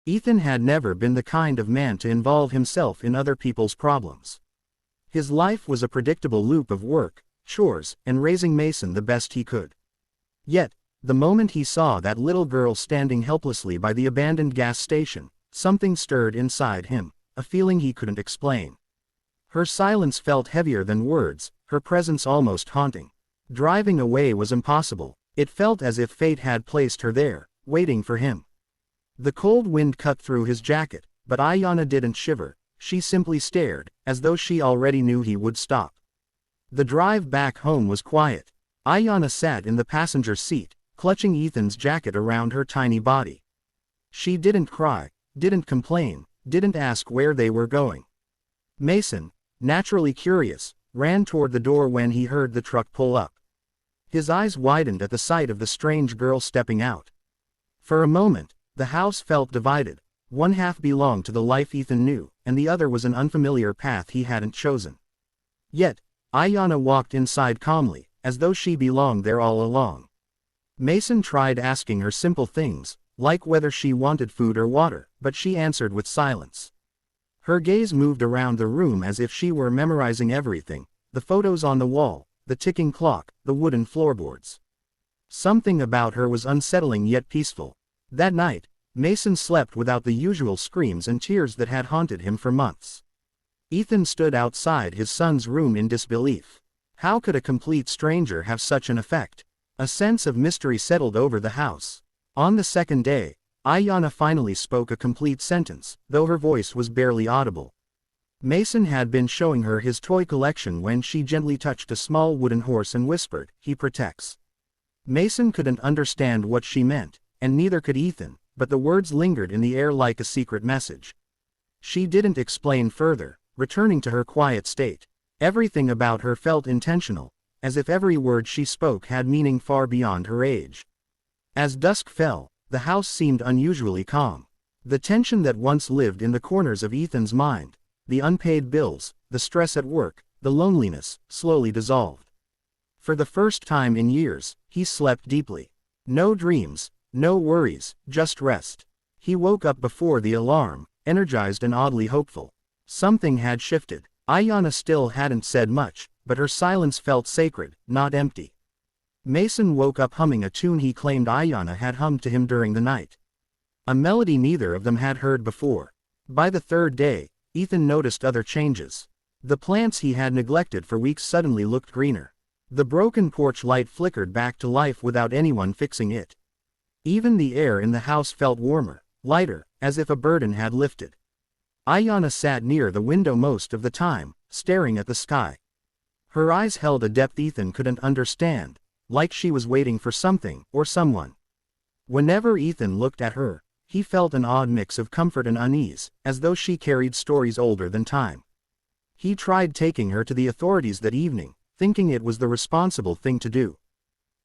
Ethan had never been the kind of man to involve himself in other people's problems. His life was a predictable loop of work, chores, and raising Mason the best he could. Yet, the moment he saw that little girl standing helplessly by the abandoned gas station, something stirred inside him, a feeling he couldn't explain. Her silence felt heavier than words, her presence almost haunting. Driving away was impossible. It felt as if fate had placed her there, waiting for him. The cold wind cut through his jacket, but Ayanna didn't shiver. She simply stared, as though she already knew he would stop. The drive back home was quiet. Ayanna sat in the passenger seat, clutching Ethan's jacket around her tiny body. She didn't cry, didn't complain, didn't ask where they were going. Mason, naturally curious, ran toward the door when he heard the truck pull up. His eyes widened at the sight of the strange girl stepping out. For a moment, the house felt divided. One half belonged to the life Ethan knew, and the other was an unfamiliar path he hadn't chosen. Yet, Ayanna walked inside calmly, as though she belonged there all along. Mason tried asking her simple things, like whether she wanted food or water, but she answered with silence. Her gaze moved around the room as if she were memorizing everything, the photos on the wall, the ticking clock, the wooden floorboards. Something about her was unsettling yet peaceful. That night, Mason slept without the usual screams and tears that had haunted him for months. Ethan stood outside his son's room in disbelief. How could a complete stranger have such an effect? A sense of mystery settled over the house. On the second day, Ayanna finally spoke a complete sentence, though her voice was barely audible. Mason had been showing her his toy collection when she gently touched a small wooden horse and whispered, "He protects." Mason couldn't understand what she meant, and neither could Ethan, but the words lingered in the air like a secret message. She didn't explain further, returning to her quiet state. Everything about her felt intentional, as if every word she spoke had meaning far beyond her age. As dusk fell, the house seemed unusually calm. The tension that once lived in the corners of Ethan's mind, the unpaid bills, the stress at work, the loneliness, slowly dissolved. For the first time in years, he slept deeply. No dreams, no worries, just rest. He woke up before the alarm, energized and oddly hopeful. Something had shifted. Ayanna still hadn't said much, but her silence felt sacred, not empty. Mason woke up humming a tune he claimed Ayanna had hummed to him during the night. A melody neither of them had heard before. By the third day, Ethan noticed other changes. The plants he had neglected for weeks suddenly looked greener. The broken porch light flickered back to life without anyone fixing it. Even the air in the house felt warmer, lighter, as if a burden had lifted. Ayanna sat near the window most of the time, staring at the sky. Her eyes held a depth Ethan couldn't understand, like she was waiting for something, or someone. Whenever Ethan looked at her, he felt an odd mix of comfort and unease, as though she carried stories older than time. He tried taking her to the authorities that evening, thinking it was the responsible thing to do.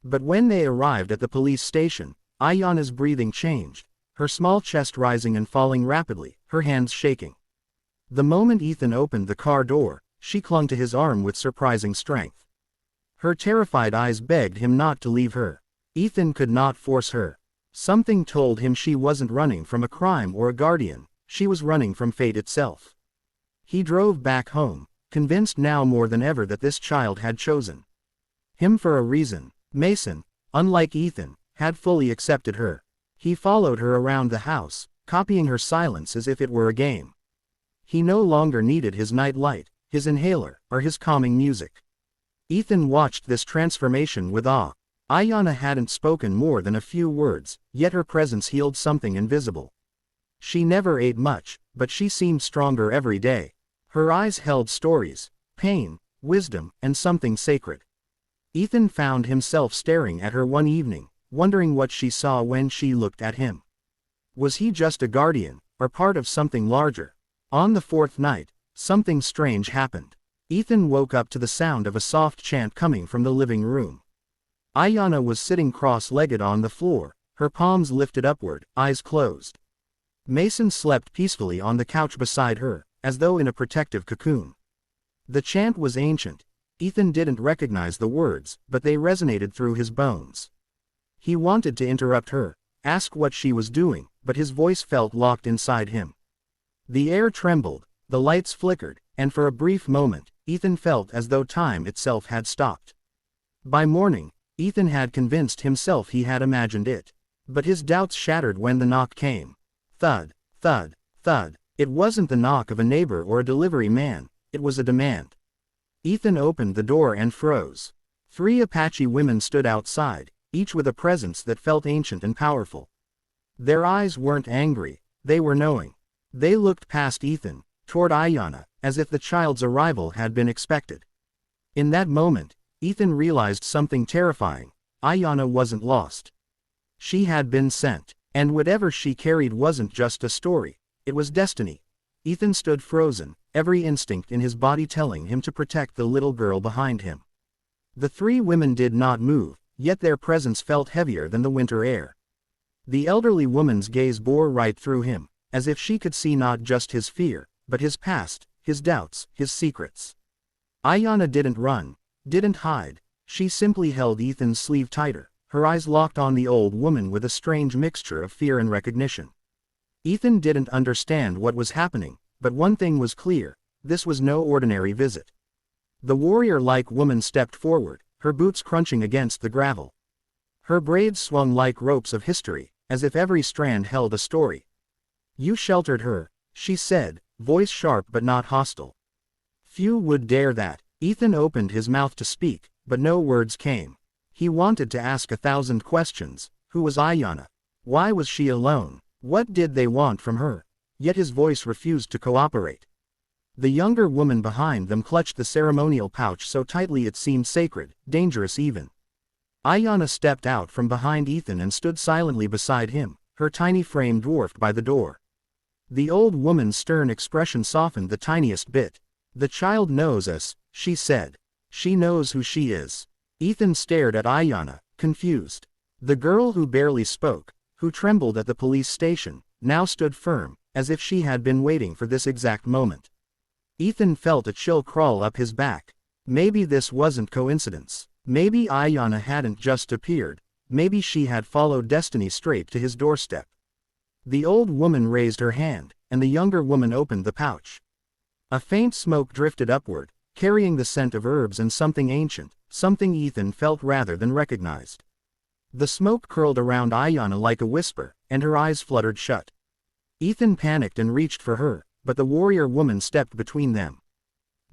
But when they arrived at the police station, Ayanna's breathing changed, her small chest rising and falling rapidly, her hands shaking. The moment Ethan opened the car door, she clung to his arm with surprising strength. Her terrified eyes begged him not to leave her. Ethan could not force her. Something told him she wasn't running from a crime or a guardian, she was running from fate itself. He drove back home, convinced now more than ever that this child had chosen him for a reason. Mason, unlike Ethan, had fully accepted her. He followed her around the house, copying her silence as if it were a game. He no longer needed his night light, his inhaler, or his calming music. Ethan watched this transformation with awe. Ayanna hadn't spoken more than a few words, yet her presence healed something invisible. She never ate much, but she seemed stronger every day. Her eyes held stories, pain, wisdom, and something sacred. Ethan found himself staring at her one evening, wondering what she saw when she looked at him. Was he just a guardian, or part of something larger? On the fourth night, something strange happened. Ethan woke up to the sound of a soft chant coming from the living room. Ayanna was sitting cross-legged on the floor, her palms lifted upward, eyes closed. Mason slept peacefully on the couch beside her, as though in a protective cocoon. The chant was ancient. Ethan didn't recognize the words, but they resonated through his bones. He wanted to interrupt her, ask what she was doing, but his voice felt locked inside him. The air trembled, the lights flickered, and for a brief moment, Ethan felt as though time itself had stopped. By morning, Ethan had convinced himself he had imagined it. But his doubts shattered when the knock came. Thud, thud, thud. It wasn't the knock of a neighbor or a delivery man, it was a demand. Ethan opened the door and froze. 3 Apache women stood outside, each with a presence that felt ancient and powerful. Their eyes weren't angry, they were knowing. They looked past Ethan, toward Ayanna, as if the child's arrival had been expected. In that moment, Ethan realized something terrifying. Ayanna wasn't lost. She had been sent, and whatever she carried wasn't just a story, it was destiny. Ethan stood frozen, every instinct in his body telling him to protect the little girl behind him. The 3 women did not move, yet their presence felt heavier than the winter air. The elderly woman's gaze bore right through him, as if she could see not just his fear, but his past, his doubts, his secrets. Ayanna didn't run, didn't hide, she simply held Ethan's sleeve tighter, her eyes locked on the old woman with a strange mixture of fear and recognition. Ethan didn't understand what was happening, but one thing was clear, this was no ordinary visit. The warrior-like woman stepped forward, her boots crunching against the gravel. Her braids swung like ropes of history, as if every strand held a story. "You sheltered her," she said, voice sharp but not hostile. Few would dare that. Ethan opened his mouth to speak, but no words came. He wanted to ask 1,000 questions. Who was Ayanna? Why was she alone? What did they want from her? Yet his voice refused to cooperate. The younger woman behind them clutched the ceremonial pouch so tightly it seemed sacred, dangerous even. Ayanna stepped out from behind Ethan and stood silently beside him, her tiny frame dwarfed by the door. The old woman's stern expression softened the tiniest bit. "The child knows us," she said. "She knows who she is." Ethan stared at Ayanna, confused. The girl who barely spoke, who trembled at the police station, now stood firm, as if she had been waiting for this exact moment. Ethan felt a chill crawl up his back. Maybe this wasn't coincidence. Maybe Ayanna hadn't just appeared. Maybe she had followed destiny straight to his doorstep. The old woman raised her hand, and the younger woman opened the pouch. A faint smoke drifted upward, carrying the scent of herbs and something ancient, something Ethan felt rather than recognized. The smoke curled around Ayanna like a whisper, and her eyes fluttered shut. Ethan panicked and reached for her, but the warrior woman stepped between them.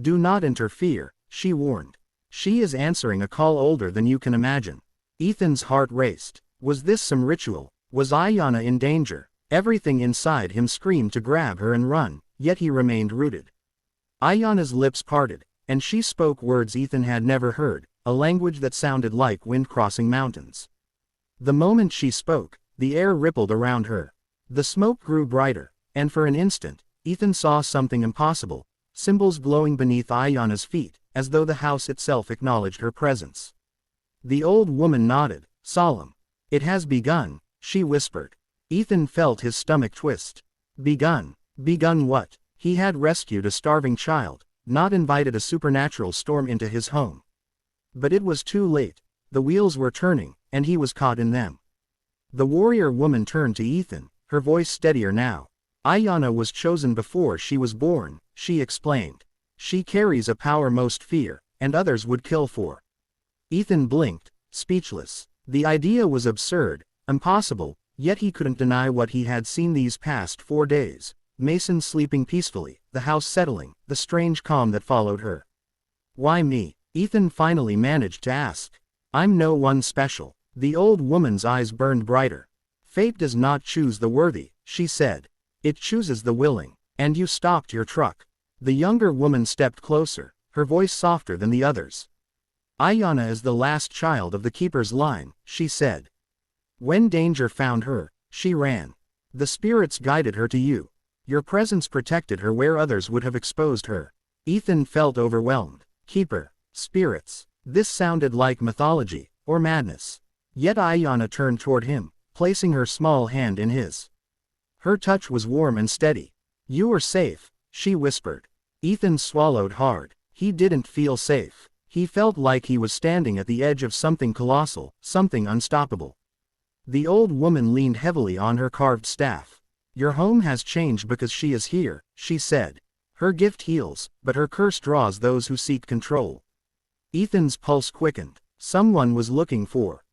"Do not interfere," she warned. "She is answering a call older than you can imagine." Ethan's heart raced. Was this some ritual? Was Ayanna in danger? Everything inside him screamed to grab her and run, yet he remained rooted. Ayanna's lips parted, and she spoke words Ethan had never heard, a language that sounded like wind crossing mountains. The moment she spoke, the air rippled around her. The smoke grew brighter, and for an instant, Ethan saw something impossible, symbols glowing beneath Ayanna's feet, as though the house itself acknowledged her presence. The old woman nodded, solemn. "It has begun," she whispered. Ethan felt his stomach twist. Begun? Begun what? He had rescued a starving child, not invited a supernatural storm into his home. But it was too late. The wheels were turning, and he was caught in them. The warrior woman turned to Ethan, her voice steadier now. "Ayanna was chosen before she was born," she explained. "She carries a power most fear, and others would kill for." Ethan blinked, speechless. The idea was absurd, impossible, yet he couldn't deny what he had seen these past 4 days. Mason sleeping peacefully, the house settling, the strange calm that followed her. "Why me?" Ethan finally managed to ask. "I'm no one special." The old woman's eyes burned brighter. "Fate does not choose the worthy," she said. "It chooses the willing. And you stopped your truck." The younger woman stepped closer, her voice softer than the others. "Ayanna is the last child of the keeper's line," she said. "When danger found her, she ran. The spirits guided her to you. Your presence protected her where others would have exposed her." Ethan felt overwhelmed. Keeper, spirits. This sounded like mythology, or madness. Yet Ayanna turned toward him, placing her small hand in his. Her touch was warm and steady. "You are safe," she whispered. Ethan swallowed hard. He didn't feel safe. He felt like he was standing at the edge of something colossal, something unstoppable. The old woman leaned heavily on her carved staff. Your home has changed because she is here, she said. Her gift heals, but her curse draws those who seek control. Ethan's pulse quickened. Someone was looking for